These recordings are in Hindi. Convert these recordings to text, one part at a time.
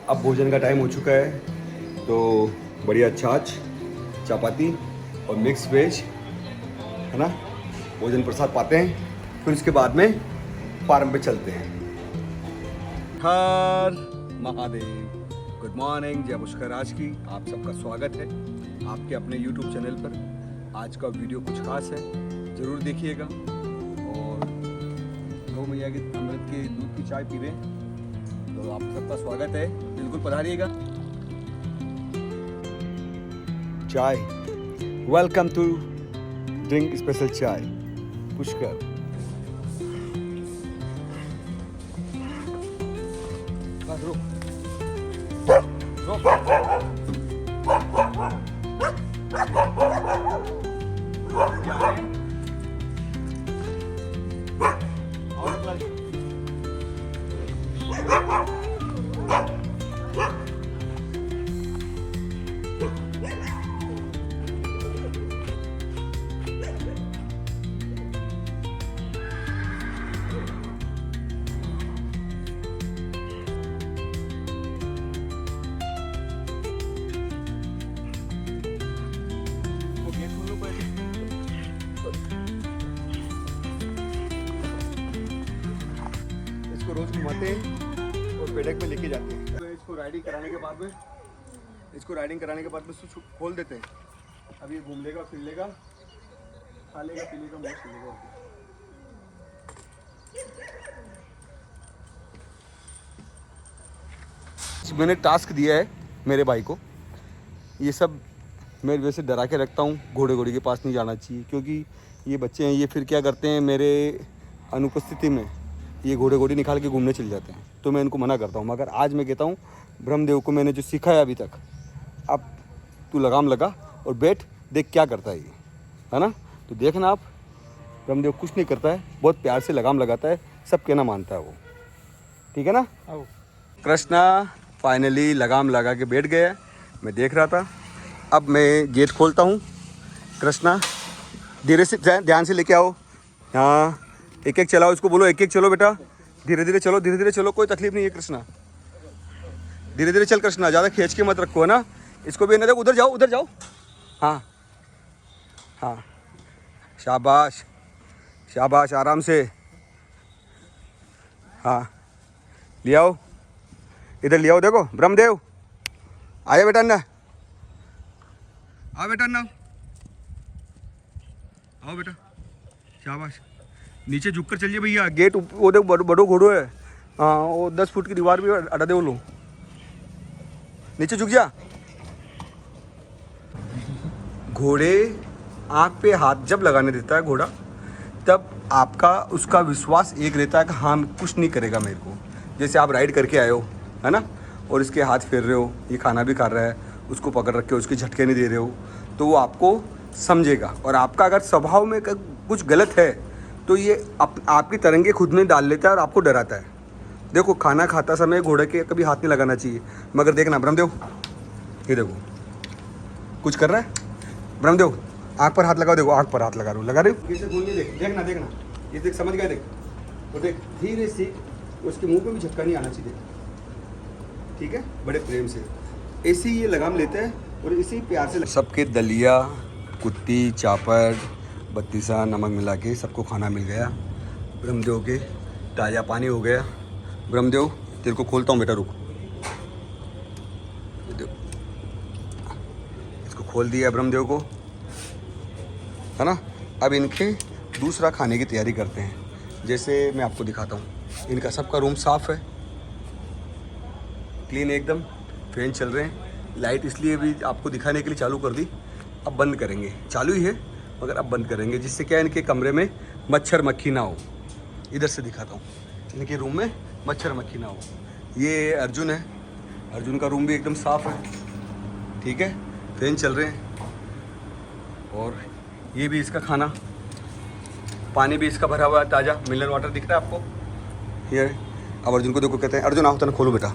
अब भोजन का टाइम हो चुका है, तो बढ़िया छाछ, चपाती और मिक्स वेज है ना, भोजन प्रसाद पाते हैं। फिर उसके बाद में फार्म पे चलते हैं। हर महादेव, गुड मॉर्निंग, जय पुष्कर राज की आप सबका स्वागत है आपके अपने YouTube चैनल पर। आज का वीडियो कुछ खास है, ज़रूर देखिएगा। और गौ मैया के अमृत के दूध की चाय पी रहे हैं, तो आप सबका स्वागत है, बिल्कुल पधारिएगा। चाय, वेलकम टू ड्रिंक स्पेशल चाय पुष्कर। इसको रोज घुमाते हैं और पेडक पे लेके जाते हैं। तो इसको राइडिंग कराने के बाद में इसको खोल देते हैं। अब ये घूम लेगा, फिर लेगा, खा लेगा, पी लेगा, मौज कर लेगा। मैंने टास्क दिया है मेरे भाई को, ये सब मैं वैसे डरा के रखता हूँ, घोड़े घोड़ी के पास नहीं जाना चाहिए, क्योंकि ये बच्चे हैं, ये फिर क्या करते हैं, मेरे अनुपस्थिति में ये घोड़े घोड़ी निकाल के घूमने चले जाते हैं। तो मैं इनको मना करता हूँ, मगर आज मैं कहता हूँ ब्रह्मदेव को मैंने जो सिखाया अभी तक, अब तू लगाम लगा और बैठ, देख क्या करता है ये, है ना। तो देखना आप, ब्रह्मदेव कुछ नहीं करता है, बहुत प्यार से लगाम लगाता है, सब कहना मानता है वो, ठीक है ना। कृष्णा फाइनली लगाम लगा के बैठ गया, मैं देख रहा था। अब मैं गेट खोलता हूँ। कृष्णा धीरे से, ध्यान से लेके आओ, हाँ, एक एक चलाओ, इसको बोलो एक एक चलो बेटा, धीरे धीरे चलो, धीरे धीरे चलो, कोई तकलीफ नहीं है कृष्णा, धीरे धीरे चल कृष्णा, ज़्यादा खींच के मत रखो, है ना। इसको भी ना देखो, उधर जाओ, उधर जाओ, हाँ हाँ, शाबाश शाबाश, आराम से, हाँ, ले आओ, इधर ले आओ। देखो ब्रह्मदेव, आया बेटा अन्ना, आओ बेटा अन्ना, आओ बेटा, शाबाश। नीचे झुक कर चलिए भैया, गेट वो देखो, बड़ो घोड़ो है, हाँ, वो 10 फुट की दीवार भी अड़ा दे वो लो, नीचे झुक जा। घोड़े आँख पे हाथ जब लगाने देता है घोड़ा, तब आपका उसका विश्वास एक रहता है कि हाँ कुछ नहीं करेगा मेरे को। जैसे आप राइड करके आए हो, है ना, और इसके हाथ फेर रहे हो, ये खाना भी खा रहा है, उसको पकड़ रखे हो, उसके झटके नहीं दे रहे हो, तो वो आपको समझेगा। और आपका अगर स्वभाव में कुछ गलत है, तो ये आपकी तरंगे खुद में डाल लेता है और आपको डराता है। देखो खाना खाता समय घोड़े के कभी हाथ नहीं लगाना चाहिए, मगर देखना ब्रह्मदेव, ये देखो कुछ कर रहा है ब्रह्मदेव, आँख पर हाथ लगाओ, देखो आँख पर हाथ लगा रहे हो, कैसे बोलिए, देखना देखना, ये देख, समझ गया, देख, तो देख धीरे से, उसके मुंह पे भी झटका नहीं आना चाहिए, ठीक है, बड़े प्रेम से ऐसे ही ये लगाम लेते हैं और इसी प्यार से सबके दलिया, कुत्ती, चापड़, बत्तीसा, नमक मिला के सबको खाना मिल गया। ब्रह्मदेव के ताज़ा पानी हो गया। ब्रह्मदेव तेरे को खोलता हूँ बेटा, रुक, इसको खोल दिया ब्रह्मदेव को, है ना। अब इनके दूसरा खाने की तैयारी करते हैं। जैसे मैं आपको दिखाता हूँ, इनका सबका रूम साफ़ है, क्लीन एकदम, फैन चल रहे हैं, लाइट इसलिए भी आपको दिखाने के लिए चालू कर दी, अब बंद करेंगे, चालू ही है मगर अब बंद करेंगे, जिससे क्या इनके कमरे में मच्छर मक्खी ना हो। इधर से दिखाता हूँ, इनके रूम में मच्छर मक्खी ना हो। ये अर्जुन है, अर्जुन का रूम भी एकदम साफ़ है, ठीक है, फैन चल रहे हैं, और ये भी इसका खाना, पानी भी इसका भरा हुआ है, ताज़ा मिनरल वाटर दिख रहा है आपको ये। अब अर्जुन को देखो, कहते हैं अर्जुन आओ, तना खोलो बेटा,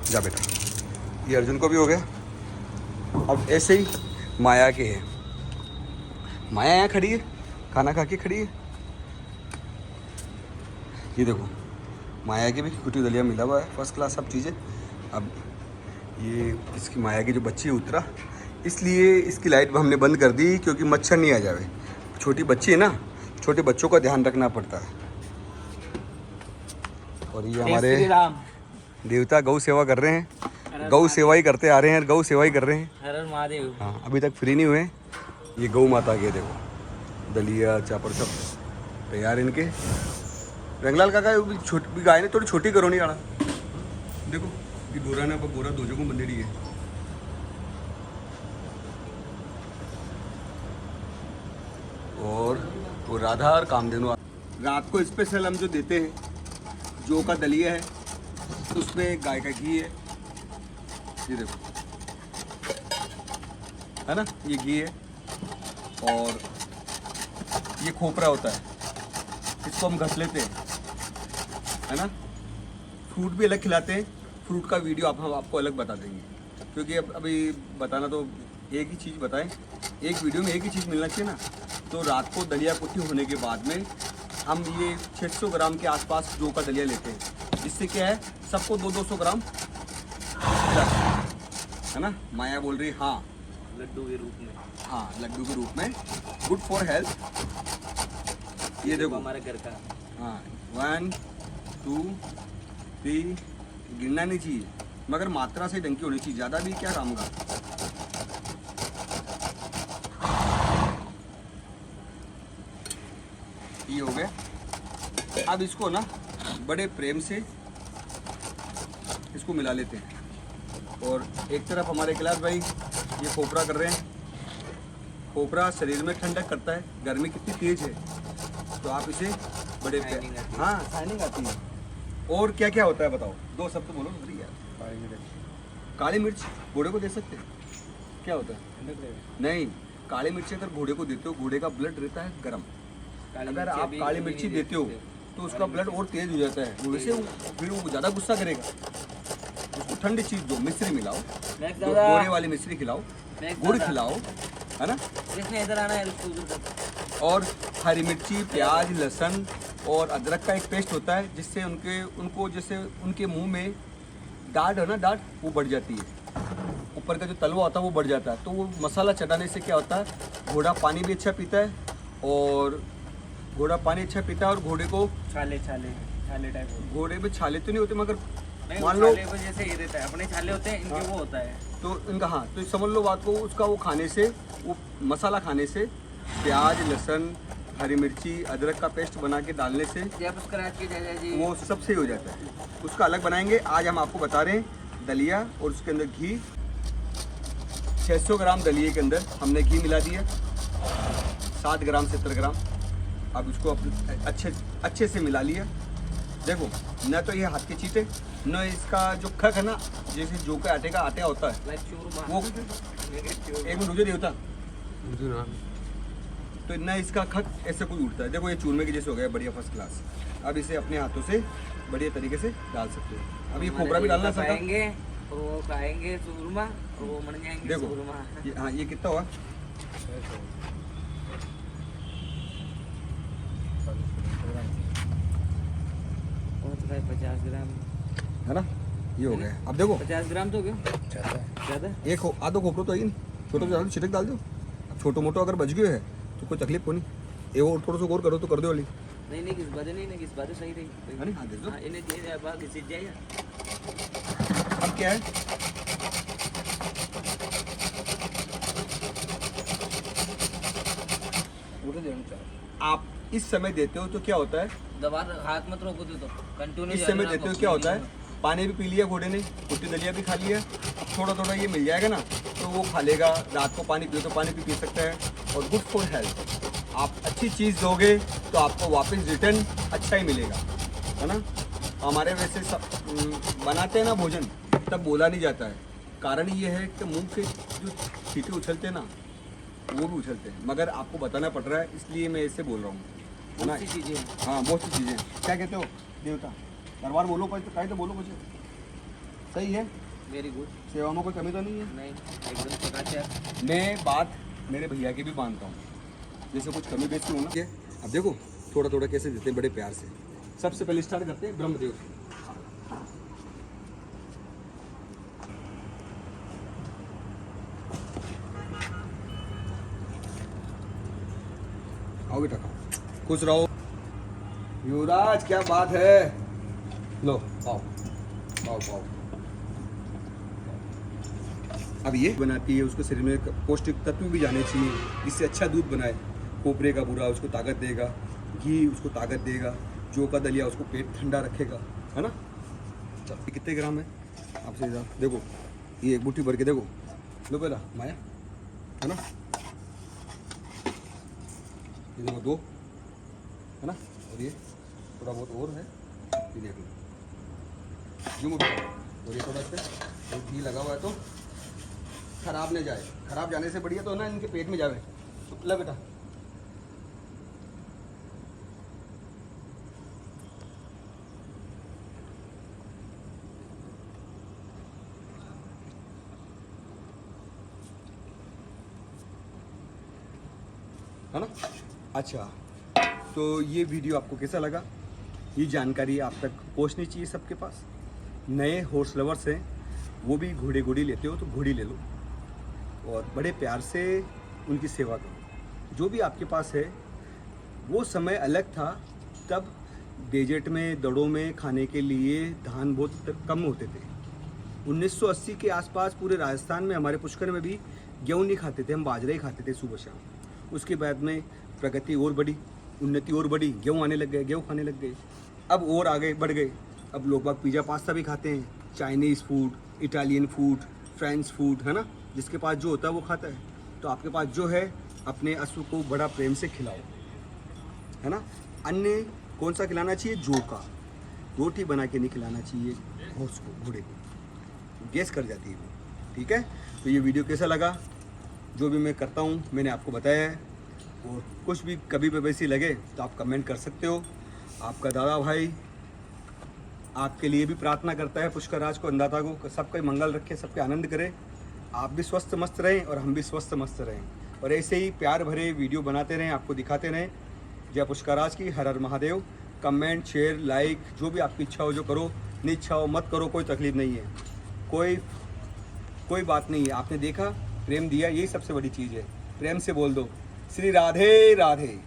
जा बेटा, ये अर्जुन को भी हो गया। अब ऐसे ही माया के है, माया यहाँ खड़ी है, खाना खा के खड़ी है, ये देखो माया की भी कुटी दलिया मिला हुआ है, फर्स्ट क्लास सब चीज़ें। अब ये इसकी माया की जो बच्ची उतरा, इसलिए इसकी लाइट हमने बंद कर दी क्योंकि मच्छर नहीं आ जावे। छोटी बच्ची है ना, छोटे बच्चों का ध्यान रखना पड़ता है। और ये हमारे देवता गौ सेवा कर रहे हैं, गौ सेवा ही करते आ रहे हैं, गौ सेवा ही कर रहे हैं। हर हर महादेव। हाँ, अभी तक फ्री नहीं हुए। ये गौ माता के देखो दलिया चापर सब तैयार इनके। रंगलाल काका छोटी गाय ने थोड़ी छोटी करो नहीं आड़ा, देखो ये गोरा ने गोरा दो जगह बंदेड़ी है। और वो राधा और कामधेनु रात को स्पेशल हम जो देते हैं, जो का दलिया है, उसमें गाय का घी है, ये देखो है ना, ये घी है। और ये खोपरा होता है, इसको हम घस लेते हैं, है ना। फ्रूट भी अलग खिलाते हैं, फ्रूट का वीडियो हम आपको अलग बता देंगे, क्योंकि अब अभी बताना तो एक ही चीज़ बताएं, एक वीडियो में एक ही चीज़ मिलना चाहिए ना। तो रात को दलिया कुट्टी होने के बाद में हम ये 600 ग्राम के आसपास जौ का दलिया लेते हैं। इससे क्या है, सबको 200 ग्राम, है ना। माया बोल रही हाँ, लड्डू के रूप में। हाँ, लड्डू के रूप में, गुड फॉर हेल्थ। ये देखो हमारे घर का। हाँ, 1 2 3 गिनना नहीं चाहिए, मगर मात्रा से डंकी होनी चाहिए, ज़्यादा भी क्या काम का। ये हो गया। अब इसको ना बड़े प्रेम से इसको मिला लेते हैं। और एक तरफ हमारे गिलास भाई ये खोपरा कर रहे हैं। खोपरा शरीर में ठंडक करता है, गर्मी कितनी तेज है, तो आप इसे बड़े हाँ शाइनिंग आती है। और क्या क्या होता है बताओ, 2 शब्द बोलो यार। काली मिर्च घोड़े को दे सकते हैं, क्या होता है? नहीं, काली मिर्च अगर घोड़े को देते हो, घोड़े का ब्लड रहता है गर्म। अगर आप काली मिर्ची देते हो तो उसका ब्लड और तेज हो जाता है, वैसे फिर वो ज़्यादा गुस्सा करेगा। उसको ठंडी चीज़ दो, मिश्री मिलाओ, गोरे वाली मिश्री खिलाओ, गुड़ खिलाओ, है ना। इधर आना है। और हरी मिर्ची, प्याज, लहसुन और अदरक का एक पेस्ट होता है, जिससे उनको जैसे उनके मुंह में डांट है ना, डांट वो बढ़ जाती है, ऊपर का जो तलवा होता है वो बढ़ जाता है। तो वो मसाला चटाने से क्या होता है, घोड़ा पानी भी अच्छा पीता है, और घोड़ा पानी अच्छा पीता है, और घोड़े को छाले टाइप। घोड़े में छाले तो नहीं होते, मगर मान लो जैसे ये रहता है, अपने छाले होते हैं, इनके वो होता है तो इनका। हाँ, तो समझ लो बात को, उसका वो खाने से, वो मसाला खाने से, प्याज, लहसुन, हरी मिर्ची, अदरक का पेस्ट बना के डालने से वो सब सही हो जाता है। उसका अलग बनाएंगे। आज हम आपको बता रहे हैं दलिया, और उसके अंदर घी। 600 ग्राम दलिए के अंदर हमने घी मिला दिया, 7 ग्राम 70 ग्राम। अब इसको अच्छे से मिला लिया। देखो, न तो ये हाथ के चीटे, न इसका जो खक है ना, जैसे जो के आटे का आटा होता है वो, एक मिनट रुझे देवता, तो न इसका खक ऐसे कोई उठता है। देखो ये चूरमे के जैसे हो गया, बढ़िया फर्स्ट क्लास। अब इसे अपने हाथों से बढ़िया तरीके से डाल सकते हो। अब ये खोपरा भी डालना सकता है, वो खाएंगे चूरमा, वो बन जाएंगे। देखो हाँ, ये कितना हुआ, पहुंच गए 50 ग्राम, है ना। ये हो गया। अब देखो 50 ग्राम तो क्यों ज़्यादा, एक आधो खोपरो तो ही छोटा सा छिटक डाल दो। अब छोटो मोटो अगर बच गयो है तो कोई तकलीफ को नहीं। और थोड़ा सा गौर करो तो कर दो वाली। नहीं किस बात नहीं, किस बात सही रही। अरे हाँ, दे दो। इन्हें दे बात किसी जाएगा। अब क्या है, आप इस समय देते हो तो क्या होता है, दबा हाथ मत रोको तो कंटिन्यू। इस समय देते हो क्या होता है, पानी भी पी लिया घोड़े ने, कुट्टी दलिया भी खा लिया, थोड़ा थोड़ा ये मिल जाएगा ना, तो वो खा लेगा। रात को पानी पियो तो पानी भी पी सकता है, और गुड फॉर हेल्थ। आप अच्छी चीज़ दोगे तो आपको वापस रिटर्न अच्छा ही मिलेगा, है ना। हमारे वैसे सब बनाते हैं ना भोजन, तब बोला नहीं जाता है। कारण ये है कि मुंह के जो छींटे उछलते हैं ना, वो भी उछलते हैं, मगर आपको बताना पड़ रहा है, इसलिए मैं ऐसे बोल रहा हूँ, है ना। चीज़ें, हाँ, बहुत सी चीज़ें। क्या कहते हो देवता, दरबार बोलो, कहीं तो बोलो कुछ। सही है, वेरी गुड। सेवा में कोई कमी तो नहीं है? नहीं, एकदम चकाचक। मैं बात मेरे भैया की भी मानता हूँ, जैसे कुछ कमी बेची हूँ ना। अब देखो थोड़ा थोड़ा कैसे देते हैं, बड़े प्यार से। सबसे पहले स्टार्ट करते हैं ब्रह्मदेव से। खाओ बेटा खाओ, खुश रहो। युवराज क्या बात है, लो खाओ खाओ खाओ। अब ये बनाती है, उसको शरीर में पौष्टिक तत्व भी जाने चाहिए, इससे अच्छा दूध बनाए। कोपरे का बूरा उसको ताकत देगा, घी उसको ताकत देगा, जौ का दलिया उसको पेट ठंडा रखेगा, है ना। चल कितने ग्राम है आपसे देखो, ये एक बूटी भर के देखो, लो पहला माया, है ना, ये देखो 2, है ना, और ये थोड़ा बहुत और है, ये देख लो, जो मोटा, और ये थोड़ा इस पर घी लगा हुआ है तो खराब नहीं जाए, खराब जाने से बढ़िया तो ना इनके पेट में जावे। तो ला बेटा, है ना। अच्छा, तो ये वीडियो आपको कैसा लगा, ये जानकारी आप तक पहुंचनी चाहिए सबके पास। नए हॉर्स लवर्स हैं, वो भी घोड़ी लेते हो तो घोड़ी ले लो और बड़े प्यार से उनकी सेवा करो। जो भी आपके पास है, वो समय अलग था, तब डेजर्ट में दड़ों में खाने के लिए धान बहुत कम होते थे। 1980 के आसपास पूरे राजस्थान में, हमारे पुष्कर में भी गेहूँ नहीं खाते थे, हम बाजरा ही खाते थे सुबह शाम। उसके बाद में प्रगति और बढ़ी, उन्नति और बढ़ी, गेहूँ आने लग गए, गेहूँ खाने लग गए, अब और आगे बढ़ गए। अब लोग बाग पिज़्ज़ा पास्ता भी खाते हैं, Chinese food, Italian food, French food, है ना। जिसके पास जो होता है वो खाता है। तो आपके पास जो है, अपने अश्व को बड़ा प्रेम से खिलाओ, है ना। अन्य कौन सा खिलाना चाहिए, जौ का रोटी बना के नहीं खिलाना चाहिए हॉर्स को, घोड़े को, गैस कर जाती है वो, ठीक है। तो ये वीडियो कैसा लगा, जो भी मैं करता हूँ मैंने आपको बताया है, और कुछ भी कभी भी वैसी लगे तो आप कमेंट कर सकते हो। आपका दादा भाई आपके लिए भी प्रार्थना करता है पुष्कर राज को, अन्नदाता को, सबका मंगल रखे, सबके आनंद करे, आप भी स्वस्थ मस्त रहें और हम भी स्वस्थ मस्त रहें, और ऐसे ही प्यार भरे वीडियो बनाते रहें, आपको दिखाते रहें। जय पुष्कर राज की, हर हर महादेव। कमेंट, शेयर, लाइक, जो भी आपकी इच्छा हो जो करो, नहीं इच्छा हो मत करो, कोई तकलीफ नहीं है, कोई बात नहीं है। आपने देखा, प्रेम दिया, यही सबसे बड़ी चीज़ है। प्रेम से बोल दो, श्री राधे राधे।